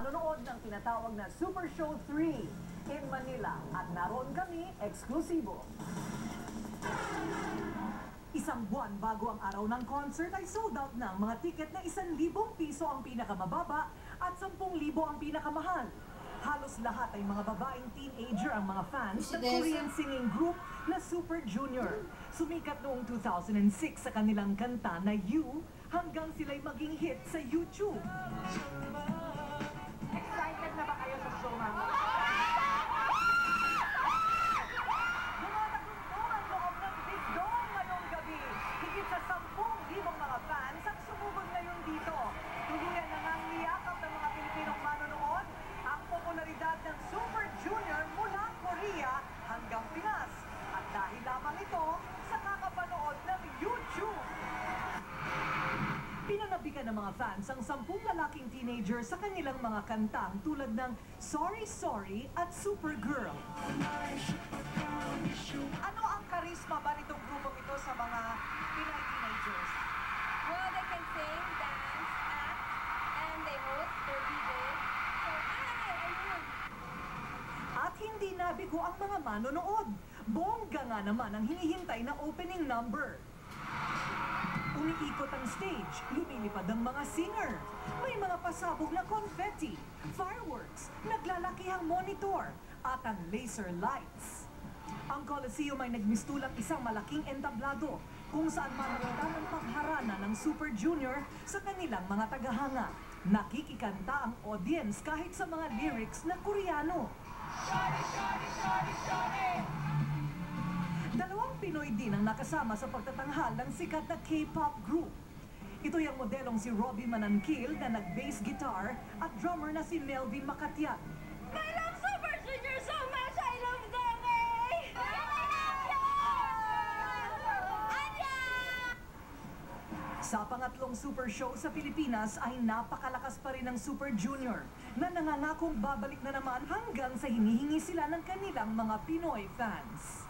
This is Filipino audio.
manonood ng tinatawag na Super Show 3 in Manila. At naroon kami eksklusibo. Isang buwan bago ang araw ng concert ay sold out ng mga tiket na 1,000 piso ang pinakamababa at 10,000 ang pinakamahal. Halos lahat ay mga babaeng teenager ang mga fans ng Korean singing group na Super Junior. Sumikat noong 2006 sa kanilang kanta na You hanggang sila'y maging hit sa YouTube. Excited na ba kayo sa show namin? Dumadaguntong ang loob ng Big Dome ngayong gabi. Higit sa 10,000 mga fans ang sumugod ngayon dito. Tuluyan na ngang niyakap ng mga Pilipinong manonood ang popularidad ng Super Junior mula Korea hanggang Pinas. At dahil lamang ito sa kakapanood ng YouTube. Pinanabikan ng mga fans ang 10 lalaking teenager sa kanilang mga kantang tulad ng Sorry Sorry at Supergirl. Ano ang karisma ba nitong grupong ito sa mga Pinoy teenagers? Well, they can sing, dance, act, and they host their DJ. So, ayun! At hindi nabigo ang mga manonood. Bongga nga naman ang hinihintay na opening number. Umiikot ang stage, lumilipad ang mga singer. May mga pasabog na confetti, fireworks, naglalakihang monitor, at ang laser lights. Ang Coliseum ay nagmistulang isang malaking entablado kung saan makikita ng pagharana ng Super Junior sa kanilang mga tagahanga. Nakikikanta ang audience kahit sa mga lyrics na Koreano. Shawty, shawty, shawty, shawty! Dalawang Pinoy din ang nakasama sa pagtatanghal ng sikat na K-pop group. Ito yung modelong si Robbie Manangkil na nag-bass guitar at drummer na si Melvin Makatiat. I love Super Junior so much! I love them! Sa pangatlong Super Show sa Pilipinas ay napakalakas pa rin ng Super Junior na nangangakong babalik na naman hanggang sa hinihingi sila ng kanilang mga Pinoy fans.